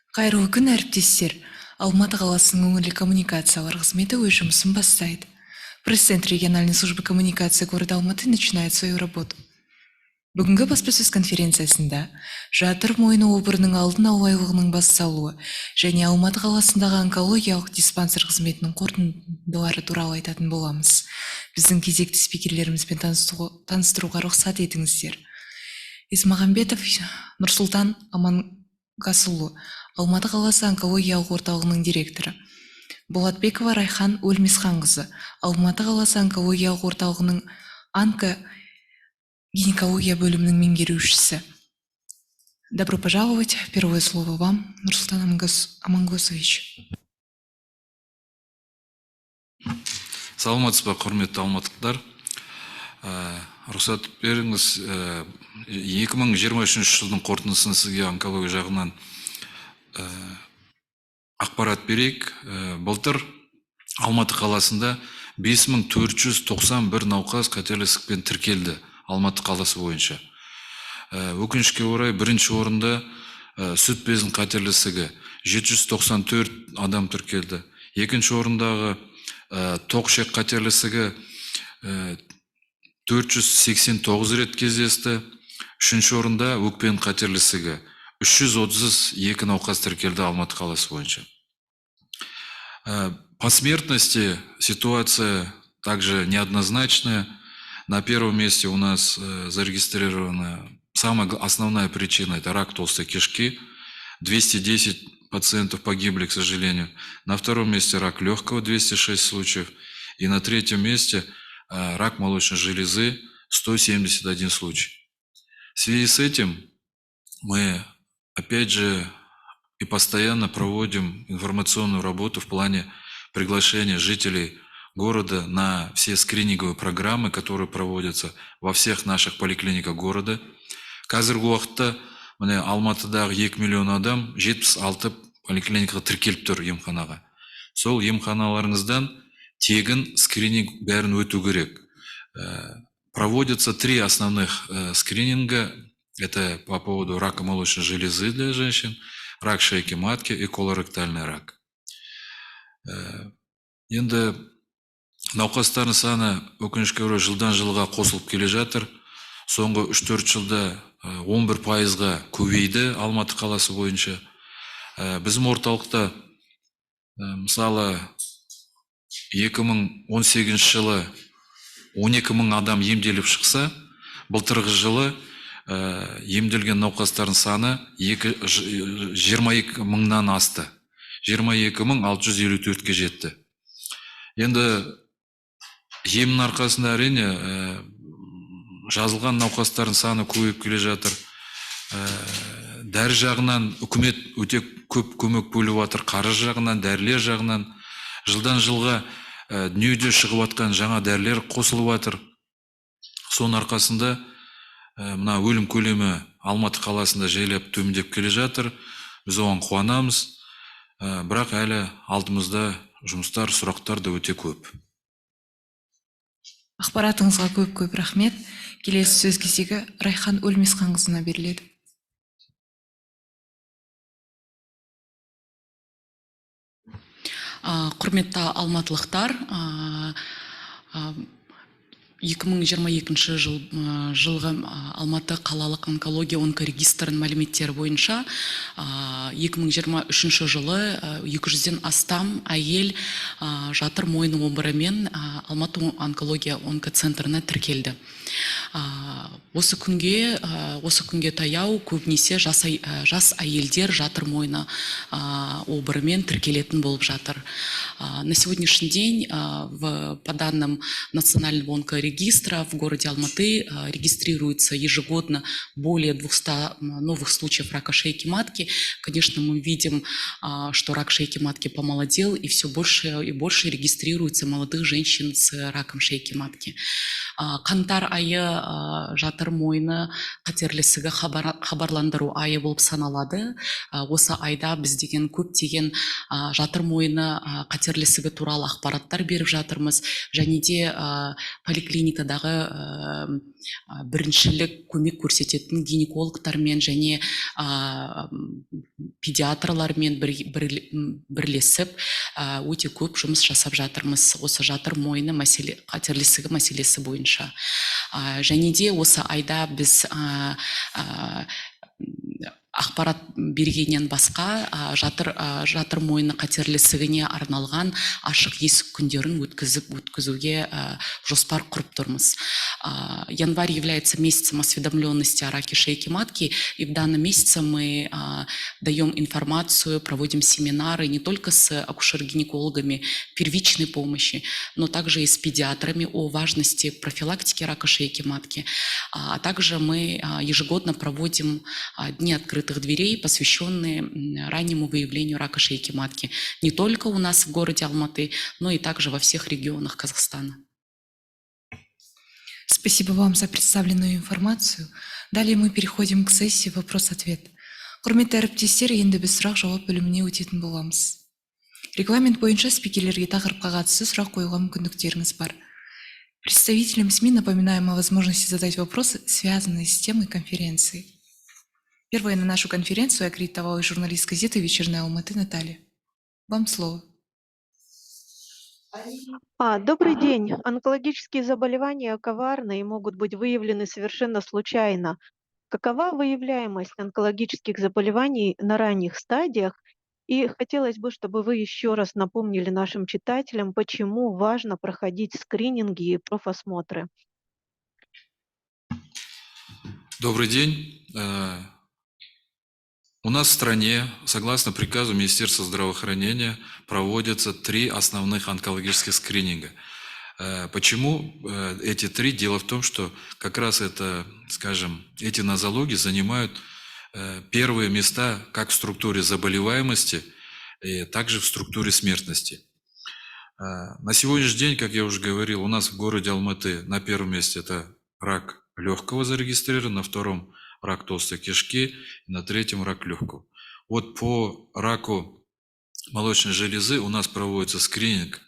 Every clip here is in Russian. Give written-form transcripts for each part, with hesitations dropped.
Кайрылуу күн әріптестер. Алматы қаласының өңірлік коммуникациялар қызметі өз жұмысын бастайды. Президент региональной службы коммуникации города Алматы начинает свою работу. Бүгінгі баспасөз конференциясында жатыр мойны обырының алдын алу айлығының басталуы және Алматы қаласындағы онкологиялық диспансер қызметінің қорытындылары туралы айтатын боламыз. Біздің кезекті спикерлерімізбен таныстыруға рұқсат етіңіздер. Исмағамбетов Нұрсұлтан Амангасұлы, Алматы қаласы онкологиялық орталығының директоры. Болатбекова Райхан Өлмесханқызы, Алматы қаласы онкологиялық орталығының онкогинекология бөлімінің меңгерушісі. Добро пожаловать. Первое слово вам, Нұрсұлтан Амангосович. Саламатсыз ба, құрметті алматылықтар. Рұқсат беріңіз, 2023 жылдың қорытындысын сізге онкология жағынан ақпарат берейік. Былтыр Алматы қаласында 5491 науқас қатерлі ісікпен тіркелді Алматы қаласы бойынша. Өкінішке орай бірінші орында сүт безінің қатерлі ісігі 794 адам тіркелді. Екінші орындағы тоқ-ішек қатерлі ісігі 489 рет кездесті. Үшінші орында өкпенің қатерлі ісігі 332 науқас тіркелді Алматы қаласы бойынша. По смертности ситуация также неоднозначная. На первом месте у нас зарегистрирована самая основная причина – это рак толстой кишки. 210 пациентов погибли, к сожалению. На втором месте рак легкого, 206 случаев. И на третьем месте рак молочной железы, 171 случай. В связи с этим мы опять же и постоянно проводим информационную работу в плане приглашения жителей города на все скрининговые программы, которые проводятся во всех наших поликлиниках города. Қазіргі уақытта міне Алматыдағы 2 миллион адам 76 поликлиникаға тіркеліп тұр емханаға. Сол емханаларыңыздан тегін скрининг бәрін өту керек. Проводятся 3 основных скрининга. Это по поводу рака молочной железы для женщин, рак шейки матки и колоректальный рак. Енді науқастардың саны өкінішке орай жылдан жылға қосылып келе жатыр. Соңғы 3-4 жылда 11%-ға көбейді Алматы қаласы бойынша. Біздің орталықта мысалы 2018 жылы 12 мың адам емделіп шықса, былтырғы жылы емделген науқастардың саны 22 мыңнан асты. 22.654-ке жетті. Енді емнің арқасында әрине жазылған науқастардың саны көбейіп келе жатыр. Дәрі жағынан үкімет өте көп көмек бөліп жатыр, қаржы жағынан, дәрілер жағынан. Жылдан жылға дүниеде шығып жатқан жаңа дәрілер қосылып жатыр. Соның арқасында мына өлім көлемі Алматы қаласында жайлап төмендеп келе жатыр. Біз оған қуанамыз. Бірақ әлі алдымызда жұмыстар, сұрақтар да өте көп. Ақпаратыңызға көп рахмет. Келесі сөз кезегі Райхан Өлмесханқызына беріледі. Құрметті алматылықтар, 2022 жылғы Алматы қалалық онкология онкорегистрінің мәліметтері бойынша 2023 жылы 200-ден астам әйел жатыр мойны обырымен Алматы онкология онкоцентріне тіркелді. Осы күнге таяу көбінесе жас әйелдер жатыр мойны обырымен тіркелетін болып жатыр. На сегодняшний день по данным Национального онкорегистра в городе Алматы регистрируется ежегодно более 200 новых случаев рака шейки матки. Конечно, мы видим, что рак шейки матки помолодел, и все больше и больше регистрируется молодых женщин с раком шейки матки. Қаңтар айы жатыр мойны қатерлісігі хабарландыру айы болып саналады. Осы айда біз деген көптеген жатыр мойны қатерлісігі туралы ақпараттар беріп жатырмыз. Және де поликлиникадағы біріншілік көмек көрсететін гинекологтармен және педиатрлармен бірлесіп өте көп жұмыс жасап жатырмыз осы жатыр мойны қатерлісігі мәселесі бойынша. Және де осы айда біз ақпарат бергеннен басқа жатыр мойны қатерлісігіне арналған ашық есік күндерін өткізуге жоспар құрып тұрмыз. Январь является месяцем осведомленности о раке шейки матки, и в данном месяце мы даем информацию, проводим семинары не только с акушер-гинекологами первичной помощи, но также и с педиатрами о важности профилактики рака шейки матки. А также мы ежегодно проводим дни открытых дверей, посвященные раннему выявлению рака шейки матки. Не только у нас в городе Алматы, но и также во всех регионах Казахстана. Спасибо вам за представленную информацию. Далее мы переходим к сессии вопрос-ответ. Құрметті әріптестер, енді біз сұрақ-жауап бөліміне өтетін боламыз. Регламент бойынша спикерлерге тақырыпқа қатысты сұрақ қоюға мүмкіндіктеріңіз бар. Представителям СМИ напоминаем о возможности задать вопросы, связанные с темой конференции. Первая на нашу конференцию аккредитовалась журналист газеты «Вечерняя Алматы» Наталья. Вам слово. Добрый день. Онкологические заболевания коварны и могут быть выявлены совершенно случайно. Какова выявляемость онкологических заболеваний на ранних стадиях? И хотелось бы, чтобы вы еще раз напомнили нашим читателям, почему важно проходить скрининги и профосмотры. Добрый день. У нас в стране, согласно приказу Министерства здравоохранения, проводятся 3 основных онкологических скрининга. Почему эти 3? Дело в том, что как раз это, скажем, эти нозологи занимают первые места как в структуре заболеваемости, и также в структуре смертности. На сегодняшний день, как я уже говорил, у нас в городе Алматы на первом месте это рак легкого зарегистрирован, на втором рак толстой кишки, и на третьем рак легкого. Вот по раку молочной железы у нас проводится скрининг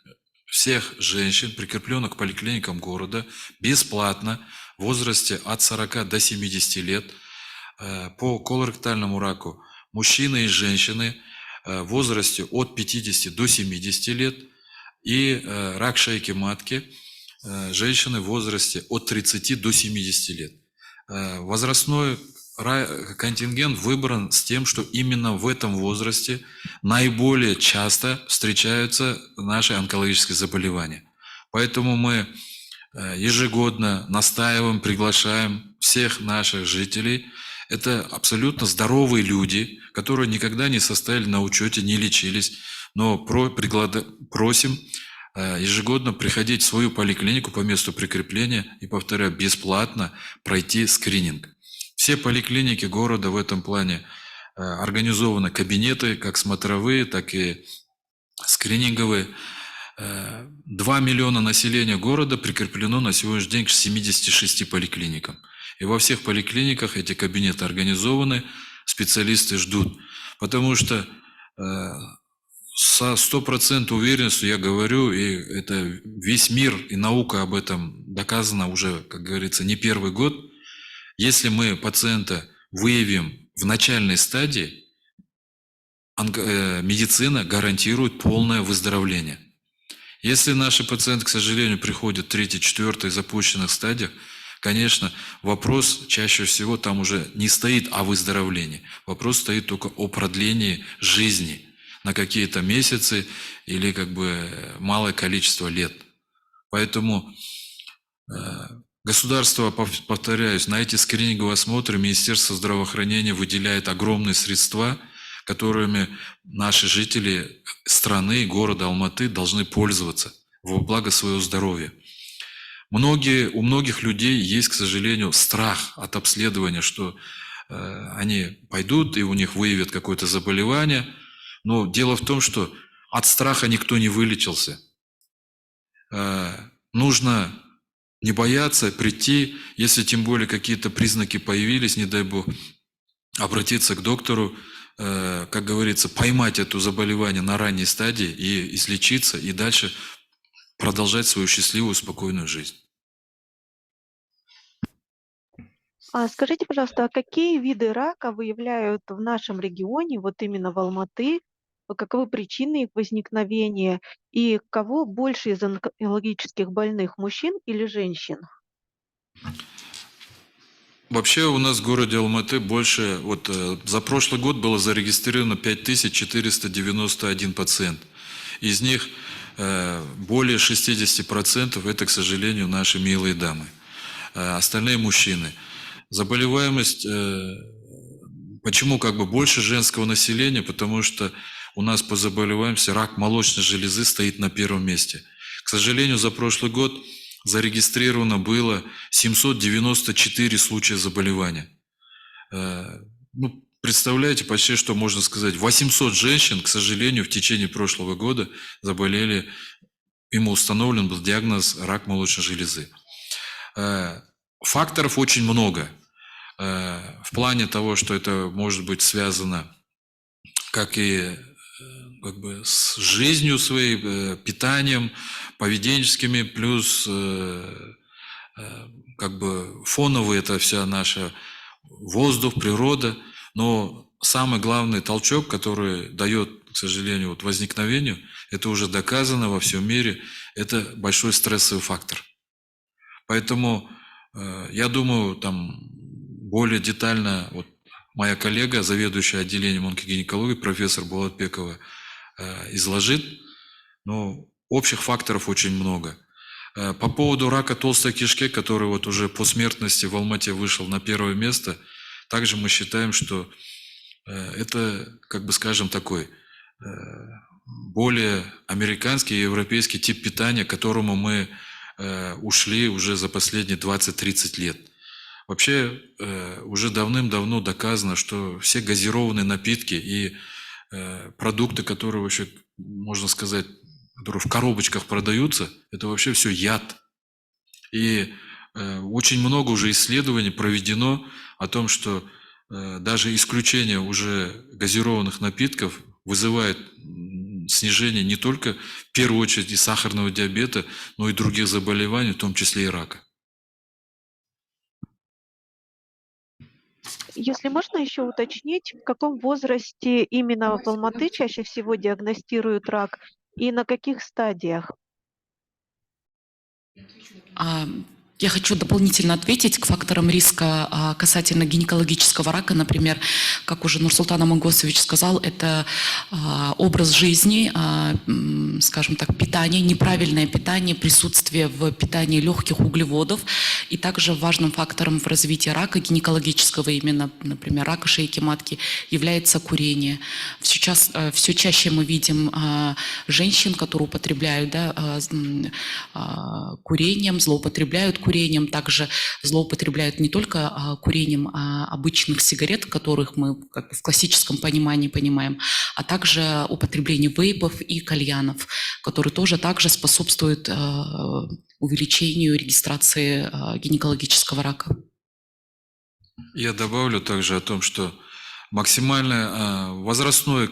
всех женщин, прикрепленных к поликлиникам города, бесплатно, в возрасте от 40 до 70 лет. По колоректальному раку мужчины и женщины в возрасте от 50 до 70 лет. И рак шейки матки женщины в возрасте от 30 до 70 лет. Возрастной контингент выбран с тем, что именно в этом возрасте наиболее часто встречаются наши онкологические заболевания. Поэтому мы ежегодно настаиваем, приглашаем всех наших жителей. Это абсолютно здоровые люди, которые никогда не состояли на учете, не лечились, но просим ежегодно приходить в свою поликлинику по месту прикрепления и, повторяю, бесплатно пройти скрининг. Все поликлиники города в этом плане организованы кабинеты, как смотровые, так и скрининговые. 2 миллиона населения города прикреплено на сегодняшний день к 76 поликлиникам. И во всех поликлиниках эти кабинеты организованы, специалисты ждут. Потому что со 100% уверенностью я говорю, и это весь мир и наука об этом доказана уже, как говорится, не первый год. Если мы пациента выявим в начальной стадии, медицина гарантирует полное выздоровление. Если наши пациенты, к сожалению, приходят в 3-й, 4-й запущенных стадиях, конечно, вопрос чаще всего там уже не стоит о выздоровлении. Вопрос стоит только о продлении жизни на какие-то месяцы или малое количество лет. Поэтому государство, повторяюсь, на эти скрининговые осмотры Министерство здравоохранения выделяет огромные средства, которыми наши жители страны, города Алматы должны пользоваться во благо своего здоровья. У многих людей есть, к сожалению, страх от обследования, что они пойдут и у них выявят какое-то заболевание. Но дело в том, что от страха никто не вылечился. Нужно не бояться прийти, если тем более какие-то признаки появились, не дай бог, обратиться к доктору, как говорится, поймать это заболевание на ранней стадии и излечиться, и дальше продолжать свою счастливую, спокойную жизнь. А скажите, пожалуйста, а какие виды рака выявляют в нашем регионе, вот именно в Алматы? Каковы причины их возникновения? И кого больше из онкологических больных, мужчин или женщин? Вообще у нас в городе Алматы больше, за прошлый год было зарегистрировано 5491 пациент. Из них более 60% это, к сожалению, наши милые дамы. Остальные мужчины. Заболеваемость, почему как бы больше женского населения? Потому что у нас по заболеваемости рак молочной железы стоит на первом месте. К сожалению, за прошлый год зарегистрировано было 794 случая заболевания. Представляете, почти что можно сказать, 800 женщин, к сожалению, в течение прошлого года заболели, ему установлен был диагноз рак молочной железы. Факторов очень много. В плане того, что это может быть связано как и с жизнью своей, питанием, поведенческими, плюс фоновый это вся наша воздух, природа. Но самый главный толчок, который дает, к сожалению, возникновению, это уже доказано во всем мире, это большой стрессовый фактор. Поэтому я думаю, там более детально моя коллега, заведующая отделением онкогинекологии, профессор Булатбекова, изложит. Но общих факторов очень много. По поводу рака толстой кишки, который уже по смертности в Алмате вышел на первое место, также мы считаем, что это, такой более американский и европейский тип питания, к которому мы ушли уже за последние 20-30 лет. Вообще уже давным-давно доказано, что все газированные напитки и продукты, которые вообще, можно сказать, которые в коробочках продаются, это вообще все яд. И очень много уже исследований проведено о том, что даже исключение уже газированных напитков вызывает снижение не только в первую очередь и сахарного диабета, но и других заболеваний, в том числе и рака. Если можно еще уточнить, в каком возрасте именно в Алматы чаще всего диагностируют рак и на каких стадиях? Я хочу дополнительно ответить к факторам риска касательно гинекологического рака. Например, как уже Нурсултан Амангосович сказал, это образ жизни, скажем так, питание, неправильное питание, присутствие в питании легких углеводов. И также важным фактором в развитии рака гинекологического, именно, например, рака шейки матки, является курение. Сейчас все чаще мы видим женщин, которые употребляют курением, злоупотребляют курением, также злоупотребляют не только курением обычных сигарет, которых мы в классическом понимании понимаем, а также употребление вейпов и кальянов, которые тоже также способствуют увеличению регистрации гинекологического рака. Я добавлю также о том, что максимальная возрастной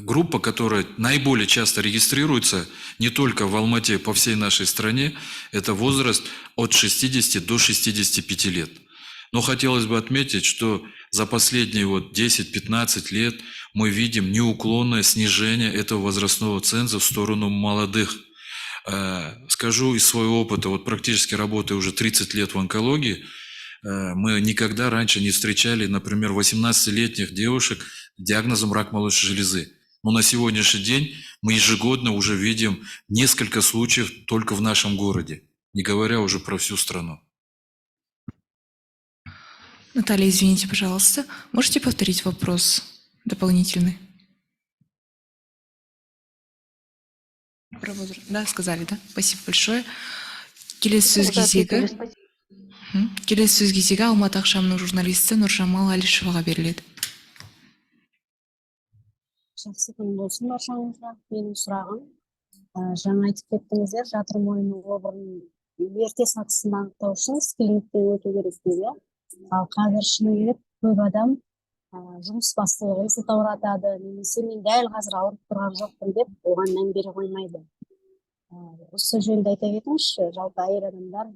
группа, которая наиболее часто регистрируется не только в Алмате, по всей нашей стране, это возраст от 60 до 65 лет. Но хотелось бы отметить, что за последние 10-15 лет мы видим неуклонное снижение этого возрастного ценза в сторону молодых. Скажу из своего опыта, практически работая уже 30 лет в онкологии, мы никогда раньше не встречали, например, 18-летних девушек с диагнозом рак молочной железы. Но на сегодняшний день мы ежегодно уже видим несколько случаев только в нашем городе, не говоря уже про всю страну. Наталья, извините, пожалуйста, можете повторить вопрос дополнительный? Про возраст. Да, сказали, да? Спасибо большое. Келесі сөз кезегі Алматы ақшамның журналисті Нұржамал Әлішеваға беріледі. Жақсы күн болсын баршаңызға. Менің сұрағым Жаңа айтып кеттіңіздер, жатыр мойнының обырын ерте сатысын анықтау үшін скринингтен өту керек дейді. Ал қазір шыны керек көп адам жұмыс бастығы есет ауыратады, немесе мен дәл қазір ауырып тұрған жоқпын деп оған мән бере қоймайды. Осы жөнінде айта кетіңізші, жалпы әйел адамдар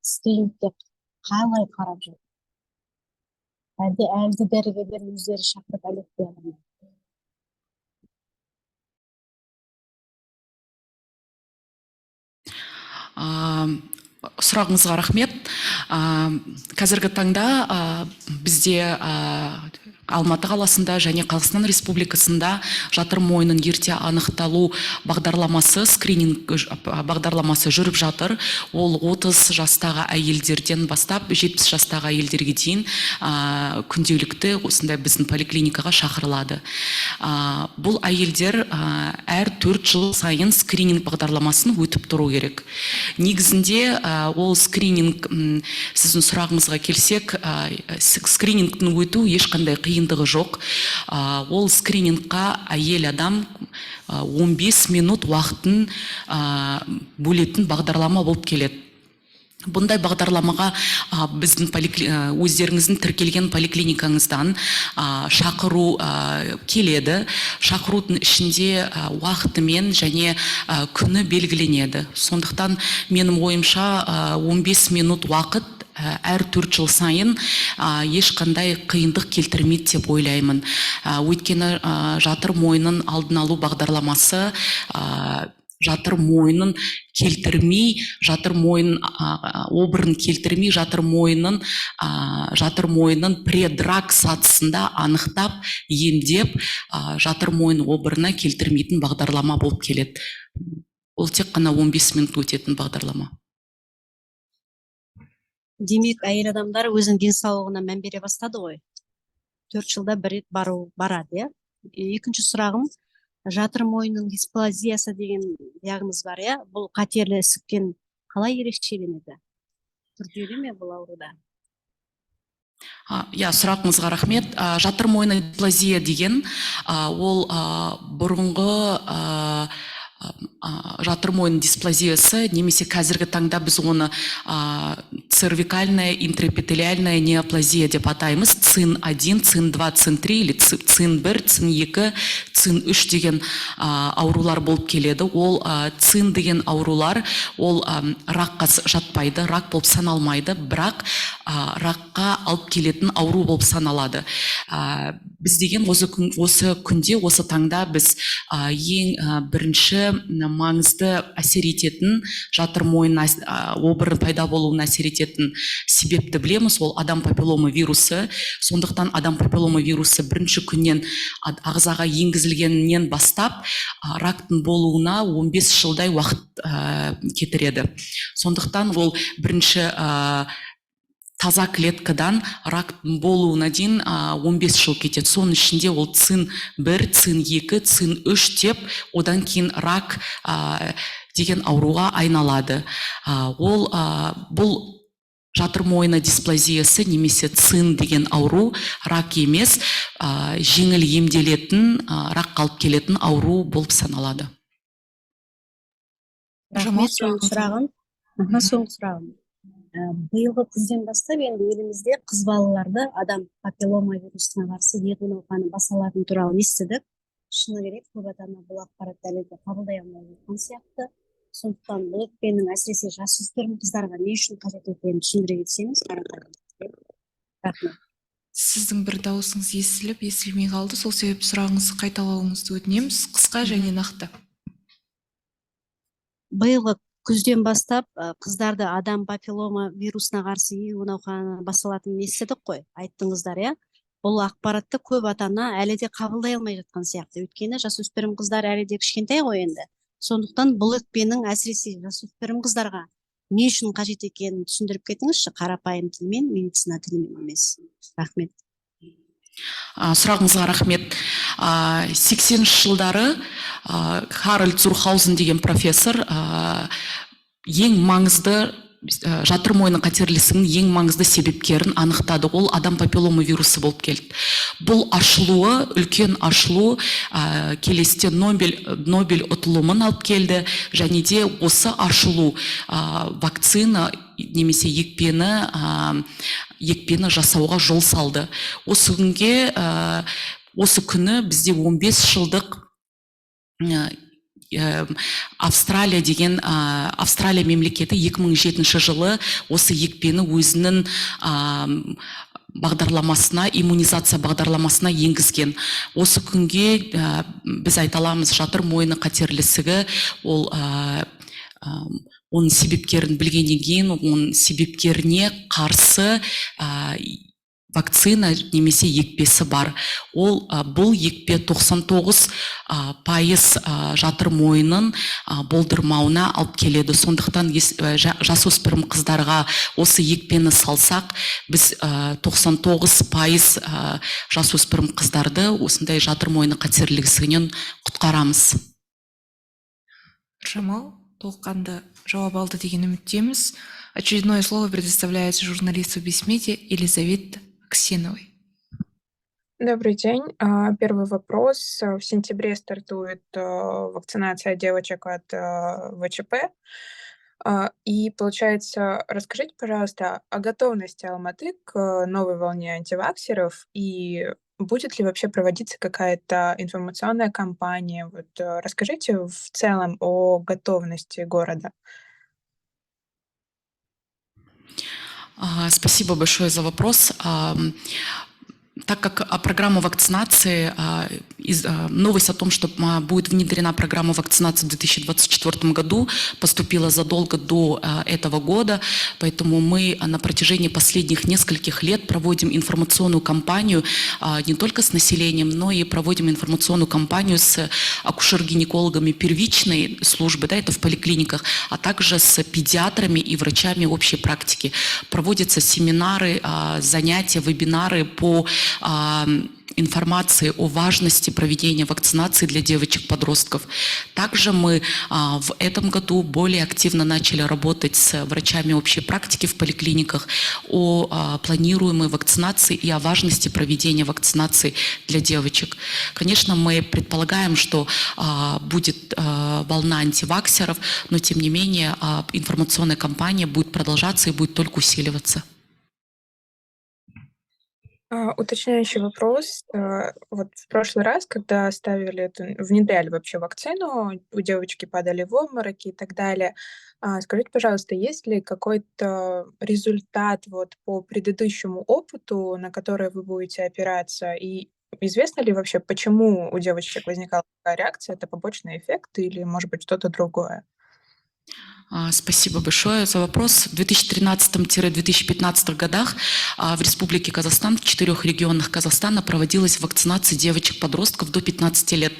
скринингке қалай қарап жүр? Әлде дәрігерлер өздері шақырып әлек пе? Сұрағыңызға рахмет. Қазіргі таңда бізде Алматы қаласында және Қазақстан Республикасында жатыр мойнын ерте анықталу бағдарламасы, скрининг бағдарламасы жүріп жатыр. Ол 30 жастағы әйелдерден бастап 70 жастағы әйелдерге дейін күнделікті осындай біздің поликлиникаға шақырылады. Бұл әйелдер әр 4 жыл сайын скрининг бағдарламасын өтіп тұру керек. Негізінде ол скрининг, сіздің сұрағыңызға келсек, скринингтің өту ешқандай қиындығы жоқ. Ол скринингқа әйел адам 15 минут уақытын бөлетін бағдарлама болып келеді. Бұндай бағдарламаға біздің өздеріңіздің тіркелген поликлиникаңыздан шақыру келеді. Шақырудың ішінде уақытымен және күні белгіленеді. Сондықтан менің ойымша 15 минут уақыт әр 4 жыл сайын ешқандай қиындық келтірмейді деп ойлаймын. Өйткені жатыр мойнын алдын алу бағдарламасы жатыр мойнын келтірмей, жатыр мойын обырын келтірмей, жатыр мойнын предрак сатысында анықтап, емдеп, жатыр мойын обырына келтірмейтін бағдарлама болып келеді. Ол тек қана 15 минут өтетін бағдарлама. Демек, әйел адамдар өзінің денсаулығына мән бере бастады ғой. 4 жылда бір рет барады, иә? Екінші сұрағым, жатыр мойнының дисплазиясы деген диагноз бар, иә? Бұл қатерлі ісіктен қалай ерекшеленеді? Күрделі ме бұл ауруда? Сұрағыңызға рахмет. Жатыр мойны дисплазия деген ол бұрынғы жатыр мойын дисплазиясы, немесе қазіргі таңда біз оны цервикальная интраэпителиальная неоплазия деп атаймыз. ЦИН-1, ЦИН-2, ЦИН-3 или ЦИН-1, ЦИН-2, ЦИН-3 деген аурулар болып келеді. Ол ЦИН деген аурулар, ол раққа жатпайды, рак болып саналмайды, бірақ раққа алып келетін ауру болып саналады. Біз деген осы күнде, осы таңда біз ең бірінші маңызды әсер ететін, жатыр мойын обыры пайда болуына әсер ететін себепті білеміз, ол адам папиллома вирусы. Сондықтан адам папиллома вирусы бірінші күннен ағзаға енгізілгеннен бастап рактың болуына 15 жылдай уақыт кетіреді. Сондықтан ол бірінші таза клеткадан рактың болуына дейін 15 жыл кетеді. Соның ішінде ол ЦИН-1, ЦИН-2, ЦИН-3 деп, одан кейін рак деген ауруға айналады. Бұл жатыр мойны дисплазиясы немесе ЦИН деген ауру рак емес, жеңіл емделетін, раққа алып келетін ауру болып саналады. Рахмет, соңғы сұрағым. Биылғы күзден бастап енді елімізде қыз балаларды адам папиллома вирусына қарсы егу науқаны басталатыны туралы естідік. Шыны керек, көп ата-ана бұл ақпаратты әлі де қабылдай алмай жатқан сияқты. Сондықтан бұл екпенің әсіресе жасөспірім қыздарға не үшін қажет екенін түсіндіре кетсеңіз, рахмет. Сіздің бір дауысыңыз естілмей қалды. Сол себеп сұрағыңызды қайталауыңызды өтінеміз, қысқа және нақты. Биылғы күзден бастап қыздарды адам папиллома вирусына қарсы егу науқаны басталатынын естідік қой, айттыңыздар, иә? Бұл ақпаратты көп ата-ана әлі де қабылдай алмай жатқан сияқты. Өйткені жасөспірім қыздар әлі де кішкентай ғой енді. Сондықтан бұл екпенің әсіресе жасөспірім қыздарға не үшін қажет екенін түсіндіріп кетіңізші, қарапайым тілмен, медицина тілімен емес. Рахмет. Сұрағыңызға рахмет. 80 жылдары Харальд Цурхаузен деген профессор ең маңызды жатыр мойны қатерлісінің ең маңызды себепкерін анықтады. Ол адам папиллома вирусы болып келді. Бұл ашылуы, үлкен ашылу келесте Нобель ұтылымын алып келді. Және де осы ашылу вакцина немесе екпені жасауға жол салды. Осы күні бізде 15 жылдық Австралия мемлекеті 2007 жылы осы екпені өзінің бағдарламасына, иммунизация бағдарламасына енгізген. Осы күнге біз айта аламыз, жатыр мойны қатерлісігі, ол оның себепкерін білгеннен кейін, оның себепкеріне қарсы вакцина немесе екпесі бар. Бұл екпе 99% жатыр мойнын болдырмауына алып келеді. Сондықтан жасөспірім қыздарға осы екпені салсақ, біз 99% жасөспірім қыздарды осындай жатыр мойны қатерлісінен құтқарамыз. Жамал, толыққанды жауап алды деген үміттеміз. Очередное слово предоставляется журналисту Бисмете Елизавете Ксеновой. Добрый день. Первый вопрос. В сентябре стартует вакцинация девочек от ВЧП. И получается, расскажите, пожалуйста, о готовности Алматы к новой волне антиваксеров и будет ли вообще проводиться какая-то информационная кампания? Расскажите в целом о готовности города. Спасибо большое за вопрос. Так как программа вакцинации, новость о том, что будет внедрена программа вакцинации в 2024 году, поступила задолго до этого года, поэтому мы на протяжении последних нескольких лет проводим информационную кампанию не только с населением, но и проводим информационную кампанию с акушер-гинекологами первичной службы, да, это в поликлиниках, а также с педиатрами и врачами общей практики. Проводятся семинары, занятия, вебинары по информации о важности проведения вакцинации для девочек-подростков. Также мы в этом году более активно начали работать с врачами общей практики в поликлиниках о планируемой вакцинации и о важности проведения вакцинации для девочек. Конечно, мы предполагаем, что будет волна антиваксеров, но тем не менее информационная кампания будет продолжаться и будет только усиливаться. Уточняющий вопрос. Вот в прошлый раз, когда внедряли вообще вакцину, у девочки падали в обмороки и так далее. Скажите, пожалуйста, есть ли какой-то результат по предыдущему опыту, на который вы будете опираться? И известно ли вообще, почему у девочек возникала такая реакция? Это побочный эффект или, может быть, что-то другое? Спасибо большое за вопрос. В 2013-2015 годах в Республике Казахстан, в 4 регионах Казахстана проводилась вакцинация девочек-подростков до 15 лет.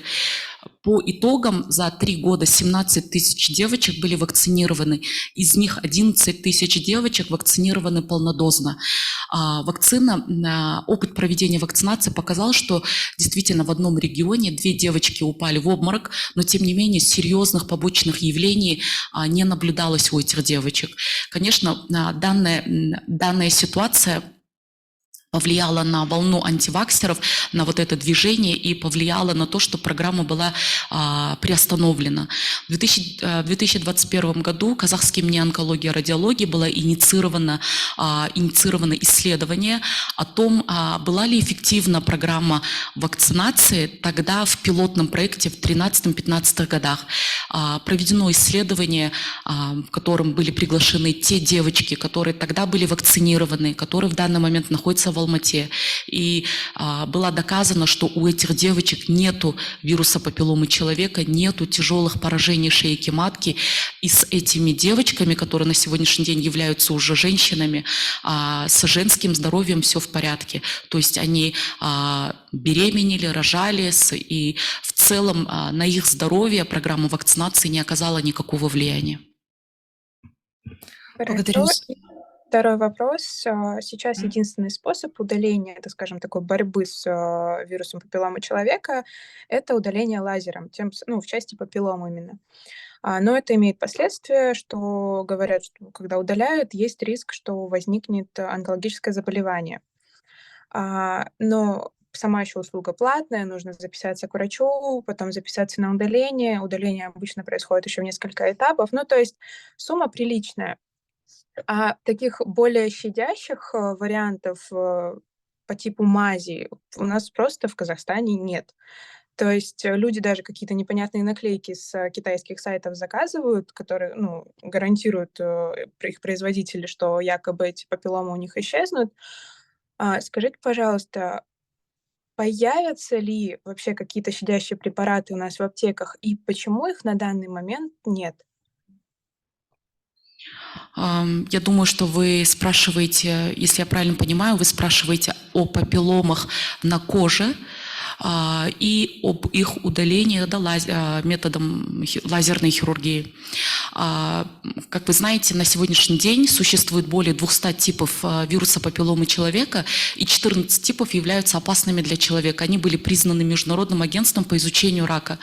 По итогам за 3 года 17 тысяч девочек были вакцинированы. Из них 11 тысяч девочек вакцинированы полнодозно. Опыт проведения вакцинации показал, что действительно в одном регионе 2 девочки упали в обморок, но тем не менее серьезных побочных явлений не наблюдалось у этих девочек. Конечно, данная ситуация повлияла на волну антиваксеров, на вот это движение и повлияла на то, что программа была приостановлена. В 2021 году казахским неонкология радиологии было инициировано исследование о том, была ли эффективна программа вакцинации тогда в пилотном проекте в 2013-2015 годах. Проведено исследование, в котором были приглашены те девочки, которые тогда были вакцинированы, которые в данный момент находятся в Алмате. И было доказано, что у этих девочек нету вируса папилломы человека, нету тяжелых поражений шейки матки. И с этими девочками, которые на сегодняшний день являются уже женщинами, с женским здоровьем все в порядке. То есть они беременели, рожали, и в целом на их здоровье программа вакцинации не оказала никакого влияния. Благодарю. Второй вопрос. Сейчас единственный способ удаления, так скажем, такой борьбы с вирусом папилломы человека – это удаление лазером, в части папиллом именно. Но это имеет последствия, что говорят, что когда удаляют, есть риск, что возникнет онкологическое заболевание. Но сама еще услуга платная, нужно записаться к врачу, потом записаться на удаление. Удаление обычно происходит еще в несколько этапов. Ну, то есть сумма приличная. А таких более щадящих вариантов по типу мази у нас просто в Казахстане нет. То есть люди даже какие-то непонятные наклейки с китайских сайтов заказывают, которые, ну, гарантируют их производители, что якобы эти папилломы у них исчезнут. Скажите, пожалуйста, появятся ли вообще какие-то щадящие препараты у нас в аптеках, и почему их на данный момент нет? Я думаю, что вы спрашиваете, если я правильно понимаю, вы спрашиваете о папилломах на коже и об их удалении методом лазерной хирургии. Как вы знаете, на сегодняшний день существует более 200 типов вируса папилломы человека, и 14 типов являются опасными для человека. Они были признаны Международным агентством по изучению рака.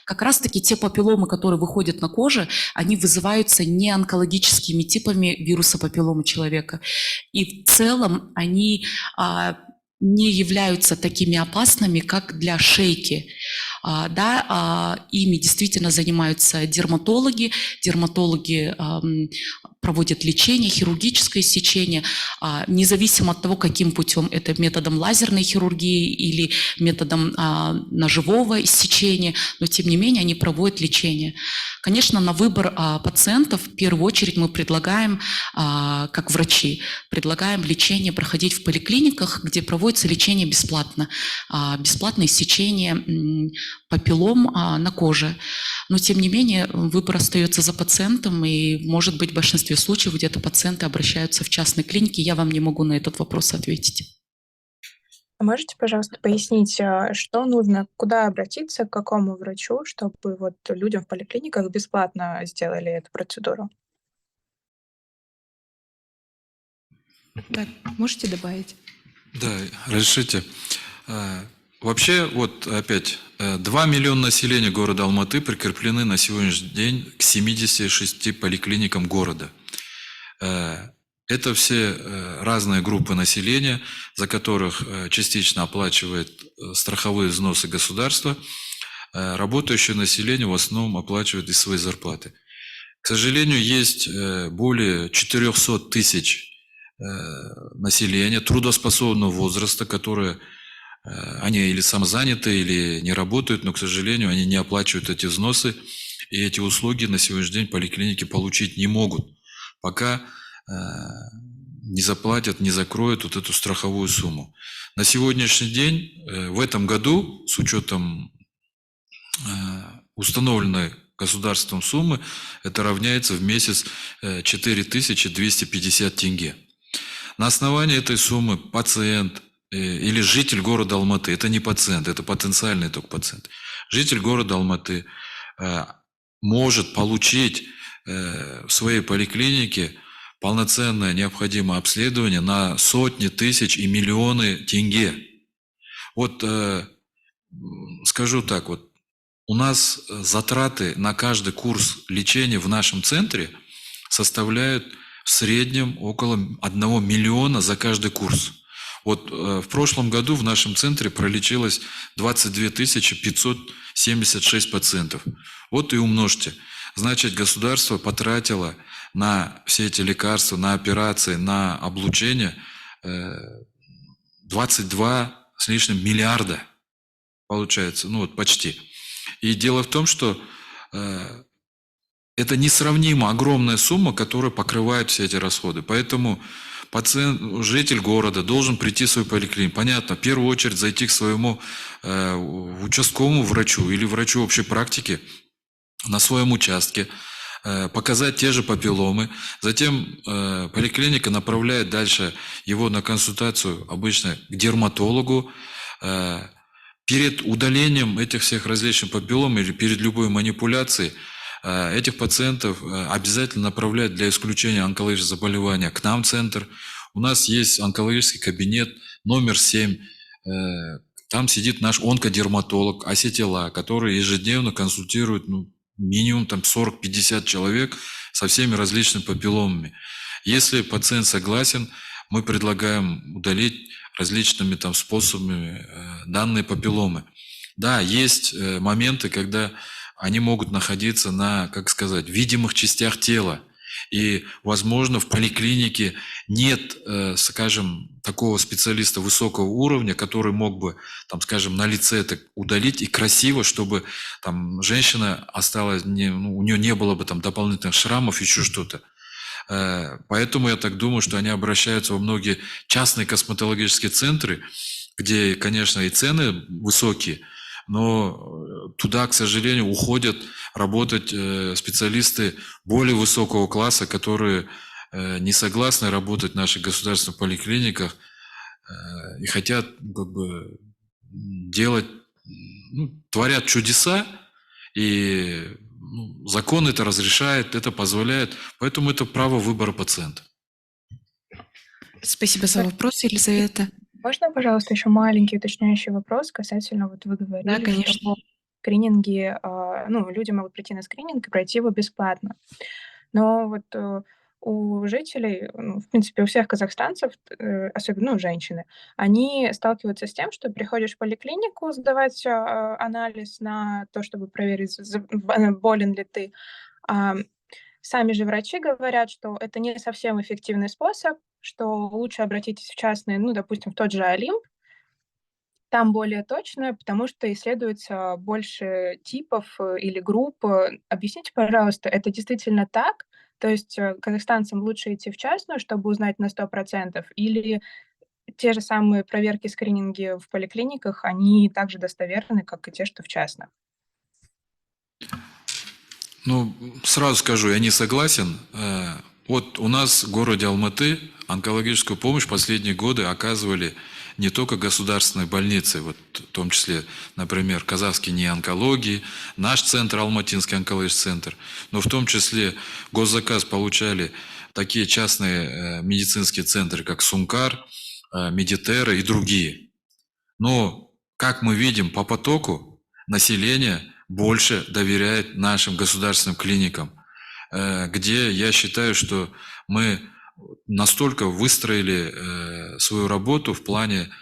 Как раз-таки те папилломы, которые выходят на коже, они вызываются не онкологическими типами вируса папилломы человека. И в целом они не являются такими опасными, как для шейки. Ими действительно занимаются дерматологи. Дерматологи проводят лечение, хирургическое сечение, независимо от того, каким путем это методом лазерной хирургии или методом ножевого сечения, но тем не менее они проводят лечение. Конечно, на выбор пациентов в первую очередь мы предлагаем, как врачи, предлагаем лечение проходить в поликлиниках, где проводится лечение бесплатно, бесплатное сечение папиллом на коже. Но тем не менее выбор остается за пациентом, и может быть в большинстве случаев где-то пациенты обращаются в частные клиники. Я вам не могу на этот вопрос ответить. Можете, пожалуйста, пояснить, что нужно, куда обратиться, к какому врачу, чтобы вот людям в поликлиниках бесплатно сделали эту процедуру? Так, можете добавить? Да, разрешите. Вообще, вот опять, 2 миллиона населения города Алматы прикреплены на сегодняшний день к 76 поликлиникам города. Это все разные группы населения, за которых частично оплачивает страховые взносы государства. Работающее население в основном оплачивает из своей зарплаты. К сожалению, есть более 400 тысяч населения трудоспособного возраста, которые они или самозаняты, или не работают, но, к сожалению, они не оплачивают эти взносы, и эти услуги на сегодняшний день поликлиники получить не могут, пока не заплатят, не закроют вот эту страховую сумму. На сегодняшний день, в этом году, с учетом установленной государством суммы, это равняется в месяц 4250 тенге. На основании этой суммы пациент или житель города Алматы, это не пациент, это потенциальный только пациент, житель города Алматы может получить в своей поликлинике полноценное необходимое обследование на сотни тысяч и миллионы тенге. Вот скажу так, вот у нас затраты на каждый курс лечения в нашем центре составляют в среднем около 1 миллиона за каждый курс. Вот в прошлом году в нашем центре пролечилось 22 576 пациентов. Вот и умножьте. Значит, государство потратило на все эти лекарства, на операции, на облучение 22 с лишним миллиарда, получается, ну вот почти. И дело в том, что это несравнимо огромная сумма, которая покрывает все эти расходы. Поэтому пациент, житель города должен прийти в свою поликлинику. Понятно, в первую очередь зайти к своему участковому врачу или врачу общей практики на своем участке, показать те же папилломы. Затем поликлиника направляет дальше его на консультацию обычно к дерматологу. Перед удалением этих всех различных папиллом или перед любой манипуляцией этих пациентов обязательно направляют для исключения онкологического заболевания к нам в центр. У нас есть онкологический кабинет номер 7. Там сидит наш онкодерматолог Асетила, который ежедневно консультирует минимум там 40-50 человек со всеми различными папилломами. Если пациент согласен, мы предлагаем удалить различными там способами данные папилломы. Да, есть моменты, когда они могут находиться на, как сказать, видимых частях тела. И, возможно, в поликлинике нет, скажем, такого специалиста высокого уровня, который мог бы, там, скажем, на лице это удалить и красиво, чтобы там женщина осталась, у нее не было бы там дополнительных шрамов, еще что-то. Поэтому я так думаю, что они обращаются во многие частные косметологические центры, где, конечно, и цены высокие, но туда, к сожалению, уходят работать специалисты более высокого класса, которые не согласны работать в наших государственных поликлиниках и хотят как бы делать, творят чудеса, и закон это разрешает, это позволяет, поэтому это право выбора пациента. Спасибо за вопрос, Елизавета. Можно, пожалуйста, еще маленький уточняющий вопрос касательно, вот вы говорили, Да, конечно. что скрининги, люди могут прийти на скрининг и пройти его бесплатно. Но вот у жителей, в принципе, у всех казахстанцев, особенно женщины, они сталкиваются с тем, что приходишь в поликлинику сдавать анализ на то, чтобы проверить, болен ли ты. Сами же врачи говорят, что это не совсем эффективный способ, что лучше обратитесь в частный, допустим, в тот же Олимп, там более точно, потому что исследуется больше типов или групп. Объясните, пожалуйста, это действительно так? То есть казахстанцам лучше идти в частную, чтобы узнать на 100%, или те же самые проверки, скрининги в поликлиниках, они также достоверны, как и те, что в частных? Сразу скажу, я не согласен. Вот у нас в городе Алматы онкологическую помощь последние годы оказывали не только государственные больницы, вот в том числе, например, Казахский НИИ онкологии, наш центр, Алматинский онкологический центр, но в том числе госзаказ получали такие частные медицинские центры, как Сумкар, Медитера и другие. Но, как мы видим по потоку, население больше доверяет нашим государственным клиникам, где я считаю, что мы настолько выстроили свою работу в плане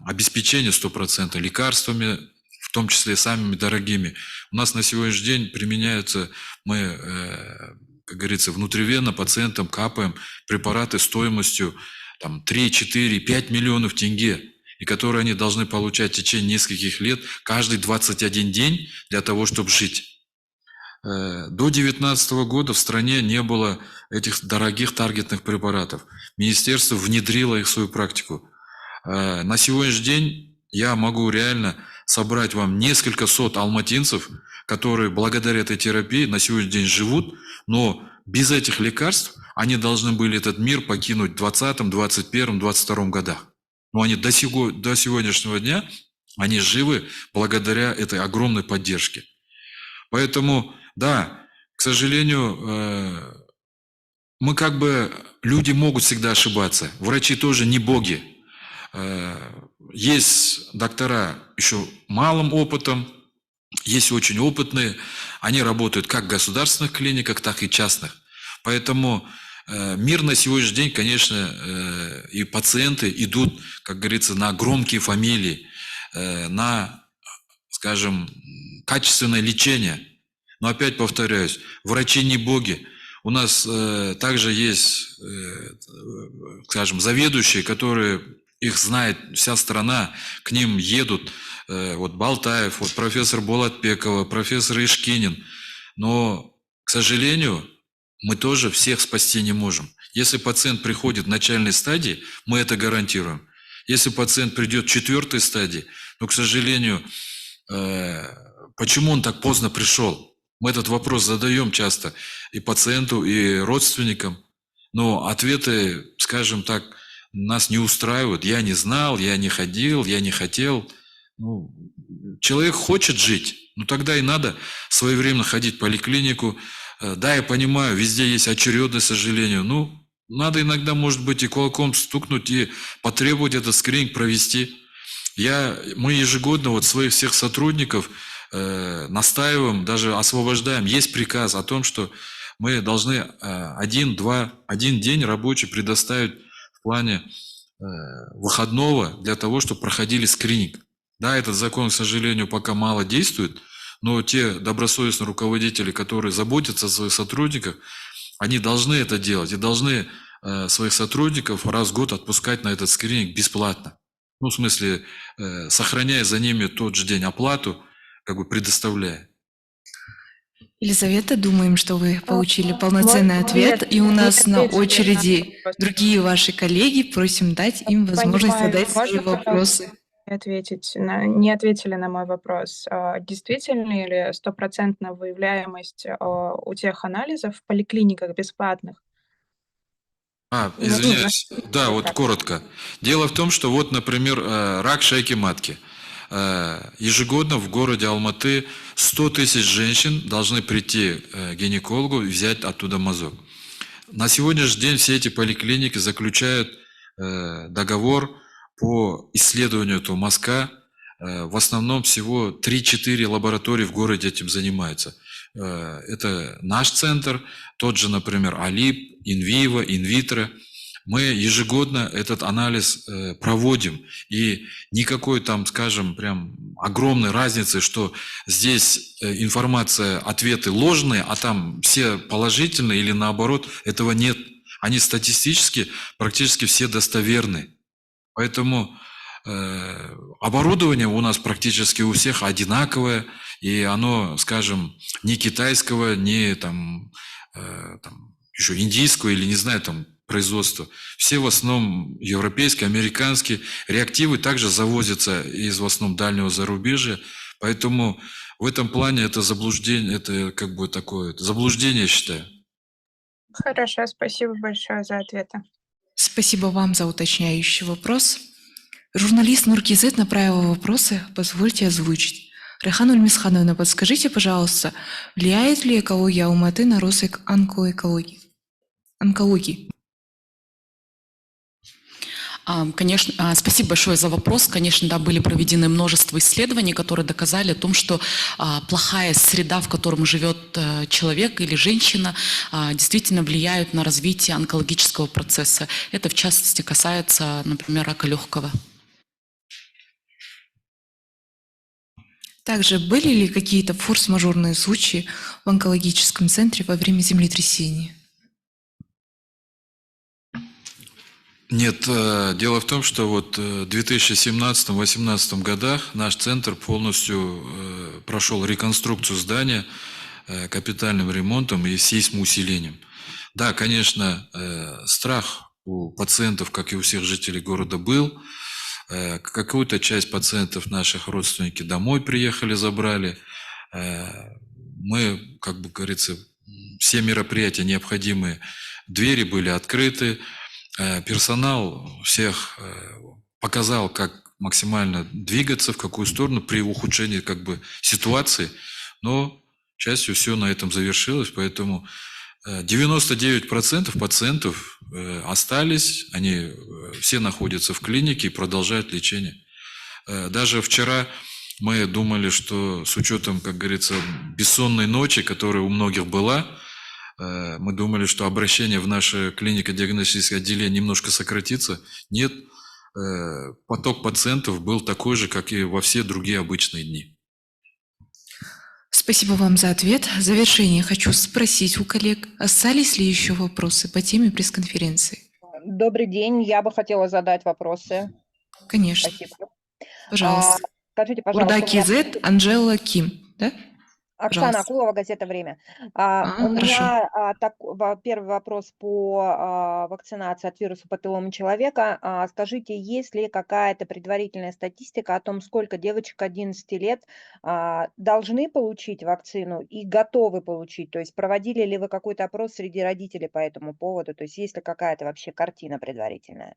обеспечения 100% лекарствами, в том числе самыми дорогими. У нас на сегодняшний день применяются, мы, как говорится, внутривенно пациентам капаем препараты стоимостью 3, 4, 5 миллионов тенге, и которые они должны получать в течение нескольких лет, каждый 21 день для того, чтобы жить. До 2019 года в стране не было этих дорогих таргетных препаратов. Министерство внедрило их в свою практику. На сегодняшний день я могу реально собрать вам несколько сот алматинцев, которые благодаря этой терапии на сегодняшний день живут, но без этих лекарств они должны были этот мир покинуть в 2020, 2021, 2022 годах. Но они до сегодняшнего дня, они живы благодаря этой огромной поддержке. Поэтому, да, к сожалению, люди могут всегда ошибаться. Врачи тоже не боги. Есть доктора еще малым опытом, есть очень опытные. Они работают как в государственных клиниках, так и частных. Поэтому мир на сегодняшний день, конечно, и пациенты идут, как говорится, на громкие фамилии, на, скажем, качественное лечение. Но опять повторяюсь, врачи не боги. У нас также есть, скажем, заведующие, которые, их знает вся страна, к ним едут, вот Балтаев, вот профессор Болатбекова, профессор Ишкинин. Но, к сожалению, мы тоже всех спасти не можем. Если пациент приходит в начальной стадии, мы это гарантируем. Если пациент придет в 4-й стадии, но, к сожалению, почему он так поздно пришел? Мы этот вопрос задаем часто и пациенту, и родственникам, но ответы, скажем так, нас не устраивают. Я не знал, я не ходил, я не хотел. Человек хочет жить, тогда и надо своевременно ходить в поликлинику. Да, я понимаю, везде есть очередность, к сожалению. Надо иногда, может быть, и кулаком стукнуть и потребовать этот скрининг провести. Мы ежегодно своих всех сотрудников настаиваем, даже освобождаем. Есть приказ о том, что мы должны один день рабочий предоставить в плане выходного для того, чтобы проходили скрининг. Да, этот закон, к сожалению, пока мало действует, но те добросовестные руководители, которые заботятся о своих сотрудниках, они должны это делать и должны своих сотрудников раз в год отпускать на этот скрининг бесплатно. Ну, в смысле, сохраняя за ними тот же день оплату, как бы предоставляя. Елизавета, думаем, что вы получили Мо- полноценный ответ, нет, и у не нас на ответили на очереди вопрос. другие ваши коллеги. Просим дать им возможность Понимаю, задать свои можно, пожалуйста, вопросы. не ответили на мой вопрос. Действительно ли стопроцентная выявляемость у тех анализов в поликлиниках бесплатных? Ну, Извиняюсь, да, вот так. коротко. Дело в том, что вот, например, рак шейки матки. Ежегодно в городе Алматы 100 тысяч женщин должны прийти к гинекологу и взять оттуда мазок. На сегодняшний день все эти поликлиники заключают договор по исследованию этого мазка. В основном всего 3-4 лаборатории в городе этим занимаются. Это наш центр, тот же, например, Алип, Инвиво, Инвитро. Мы ежегодно этот анализ проводим. И никакой там, скажем, прям огромной разницы, что здесь информация, ответы ложные, а там все положительные или наоборот, этого нет. Они статистически практически все достоверны. Поэтому оборудование у нас практически у всех одинаковое, и оно, скажем, не китайского, не там еще индийского или не знаю там производства. Все в основном европейские, американские. Реактивы также завозятся из в основном дальнего зарубежья. Поэтому в этом плане это заблуждение, это как бы такое заблуждение, я считаю. Хорошо, спасибо большое за ответы. Спасибо вам за уточняющий вопрос. Журналист Нуркизет направила вопросы, позвольте озвучить. Райхан Ульмисхановна, подскажите, пожалуйста, влияет ли экология Алматы на рост онкологии? Конечно, спасибо большое за вопрос. Конечно, да, были проведены множество исследований, которые доказали о том, что плохая среда, в котором живет человек или женщина, действительно влияют на развитие онкологического процесса. Это, в частности, касается, например, рака легкого. Также были ли какие-то форс-мажорные случаи в онкологическом центре во время землетрясения? Нет, дело в том, что вот в 2017-2018 годах наш центр полностью прошел реконструкцию здания капитальным ремонтом и сейсмоусилением. Да, конечно, страх у пациентов, как и у всех жителей города, был. Какую-то часть пациентов наших родственники домой приехали, забрали. Мы, как бы говорится, все мероприятия необходимые, двери были открыты, персонал всех показал, как максимально двигаться, в какую сторону при ухудшении как бы ситуации, но, к счастью, все на этом завершилось, поэтому 99% пациентов остались, они все находятся в клинике и продолжают лечение. Даже вчера мы думали, что с учетом, как говорится, бессонной ночи, которая у многих была, мы думали, что обращение в наше клинико-диагностическое отделение немножко сократится. Нет, поток пациентов был такой же, как и во все другие обычные дни. Спасибо вам за ответ. В завершение хочу спросить у коллег, остались ли еще вопросы по теме пресс-конференции? Добрый день, я бы хотела задать вопросы. Конечно. Спасибо. Пожалуйста. Скажите, пожалуйста, Урда Кизет, Анжела Ким, да? Оксана Пожалуйста. Акулова, газета «Время». У Хорошо. меня первый вопрос по вакцинации от вируса папилломы человека. Скажите, есть ли какая-то предварительная статистика о том, сколько девочек 11 лет должны получить вакцину и готовы получить? То есть проводили ли вы какой-то опрос среди родителей по этому поводу? То есть есть ли какая-то вообще картина предварительная?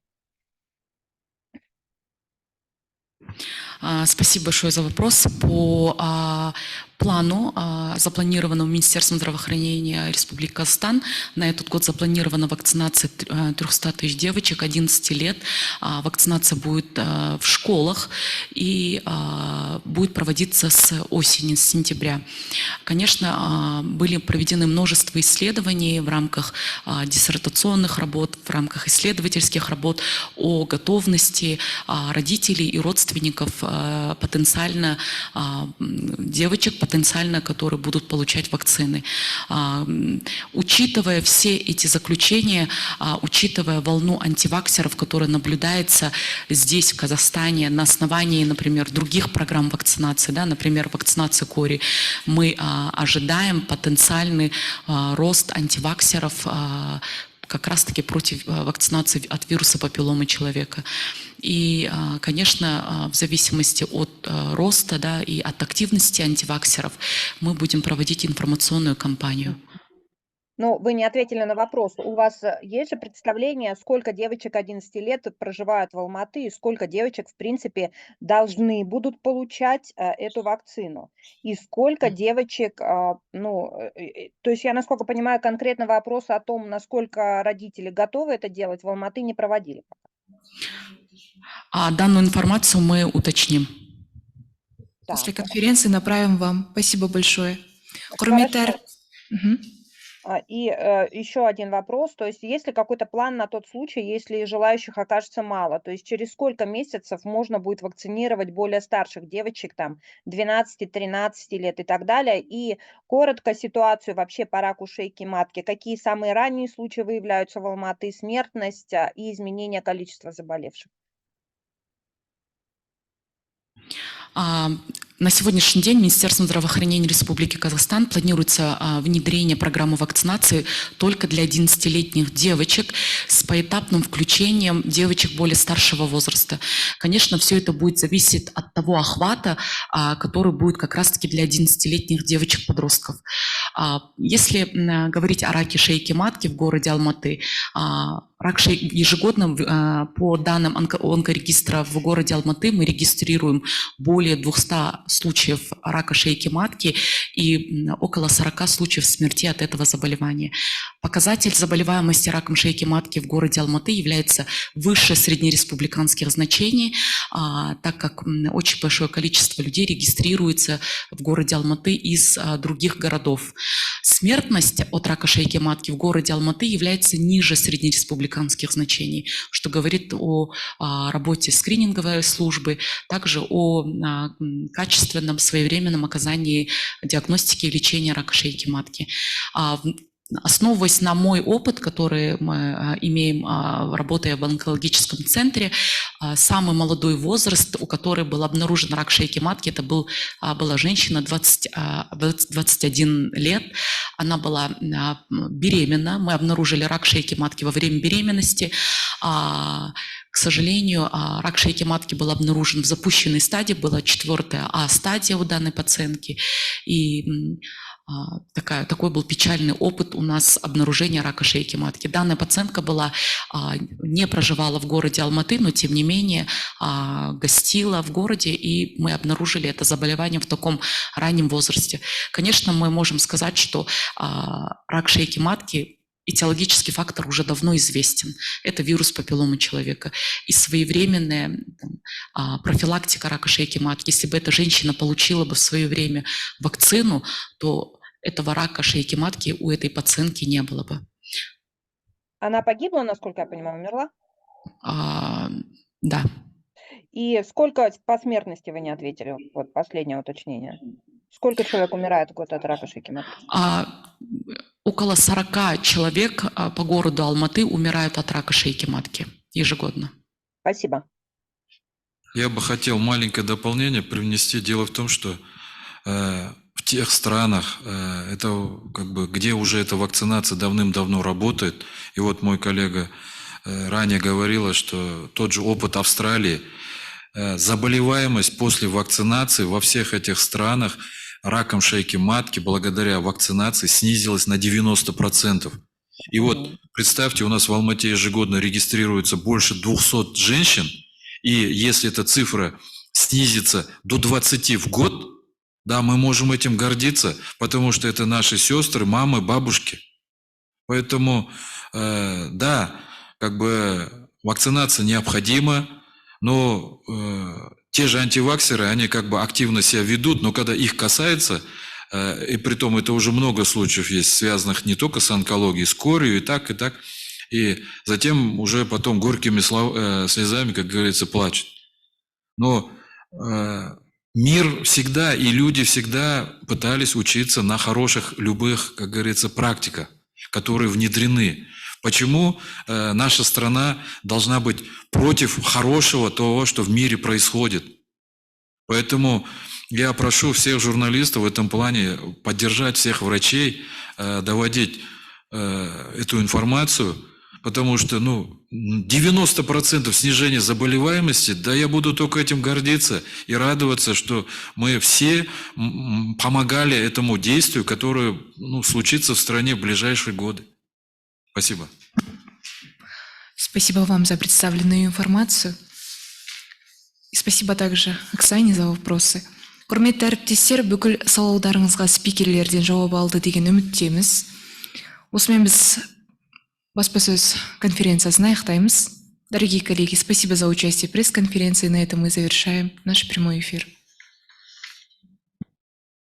Спасибо большое за вопрос. По плану, запланированному Министерством здравоохранения Республики Казахстан, на этот год запланирована вакцинация 300 тысяч девочек 11 лет. Вакцинация будет в школах и будет проводиться с осени, с сентября. Конечно, были проведены множество исследований в рамках диссертационных работ, в рамках исследовательских работ о готовности родителей и родственников потенциально девочек, потенциально, которые будут получать вакцины. Учитывая все эти заключения, учитывая волну антиваксеров, которая наблюдается здесь, в Казахстане, на основании, например, других программ вакцинации, да, например, вакцинации кори, мы ожидаем потенциальный рост антиваксеров как раз-таки против вакцинации от вируса папилломы человека. И, конечно, в зависимости от роста, да, и от активности антиваксеров мы будем проводить информационную кампанию. Ну, вы не ответили на вопрос. У вас есть же представление, сколько девочек 11 лет проживают в Алматы и сколько девочек, в принципе, должны будут получать эту вакцину? И сколько девочек, то есть я, насколько понимаю, конкретно вопрос о том, насколько родители готовы это делать, в Алматы не проводили пока. Данную информацию мы уточним. После Так. конференции направим вам. Спасибо большое. Хорошо. Мгм. И еще один вопрос, то есть есть ли какой-то план на тот случай, если желающих окажется мало, то есть через сколько месяцев можно будет вакцинировать более старших девочек, там 12-13 лет и так далее, и коротко ситуацию вообще по раку шейки матки, какие самые ранние случаи выявляются в Алматы, смертность и изменение количества заболевших? На сегодняшний день Министерством здравоохранения Республики Казахстан планируется внедрение программы вакцинации только для 11-летних девочек с поэтапным включением девочек более старшего возраста. Конечно, все это будет зависеть от того охвата, который будет как раз-таки для 11-летних девочек-подростков. Если говорить о раке шейки матки в городе Алматы, рак шейки ежегодно по данным онкорегистра в городе Алматы мы регистрируем более 200 случаев рака шейки матки и около 40 случаев смерти от этого заболевания. Показатель заболеваемости раком шейки матки в городе Алматы является выше среднереспубликанских значений, так как очень большое количество людей регистрируется в городе Алматы из других городов. Смертность от рака шейки матки в городе Алматы является ниже среднереспубликанских значений, что говорит о работе скрининговой службы, также о качественном своевременном оказании диагностики и лечения рака шейки матки. Основываясь на мой опыт, который мы имеем, работая в онкологическом центре, самый молодой возраст, у которой был обнаружен рак шейки матки, это была женщина 21 лет. Она была беременна. Мы обнаружили рак шейки матки во время беременности. К сожалению, рак шейки матки был обнаружен в запущенной стадии, была 4-я стадия у данной пациентки. И такой был печальный опыт у нас обнаружения рака шейки матки. Данная пациентка не проживала в городе Алматы, но тем не менее гостила в городе, и мы обнаружили это заболевание в таком раннем возрасте. Конечно, мы можем сказать, что рак шейки матки, этиологический фактор уже давно известен. Это вирус папилломы человека. И своевременная профилактика рака шейки матки, если бы эта женщина получила бы в свое время вакцину, то этого рака шейки матки у этой пациентки не было бы. Она погибла, насколько я понимаю, умерла? Да. И сколько по смертности вы не ответили? Вот последнее уточнение. Сколько человек умирает в год от рака шейки матки? Около 40 человек по городу Алматы умирают от рака шейки матки ежегодно. Спасибо. Я бы хотел маленькое дополнение привнести. Дело в том, что в тех странах, где уже эта вакцинация давным-давно работает, и вот мой коллега ранее говорила, что тот же опыт Австралии, заболеваемость после вакцинации во всех этих странах раком шейки матки благодаря вакцинации снизилась на 90%. И вот представьте, у нас в Алмате ежегодно регистрируется больше 200 женщин, и если эта цифра снизится до 20 в год, да, мы можем этим гордиться, потому что это наши сестры, мамы, бабушки. Поэтому, да, как бы вакцинация необходима, но те же антиваксеры, они как бы активно себя ведут, но когда их касается, и притом это уже много случаев есть, связанных не только с онкологией, с корью, и так, и затем уже потом горькими слезами, как говорится, плачут. Но мир всегда и люди всегда пытались учиться на хороших любых, как говорится, практиках, которые внедрены. Почему наша страна должна быть против хорошего того, что в мире происходит? Поэтому я прошу всех журналистов в этом плане поддержать всех врачей, доводить эту информацию, потому что 90% снижения заболеваемости, да я буду только этим гордиться и радоваться, что мы все помогали этому действию, которое случится в стране в ближайшие годы. Спасибо. Спасибо вам за представленную информацию. И спасибо также Оксане за вопросы. Құрметті әріптестер, бүкіл сауалдарыңызға спикерлерден жауап алды деген үміттеміз. Осымен біз баспасөз конференциясын аяқтаймыз. Дорогие коллеги, спасибо за участие в пресс-конференции. На этом мы завершаем наш прямой эфир.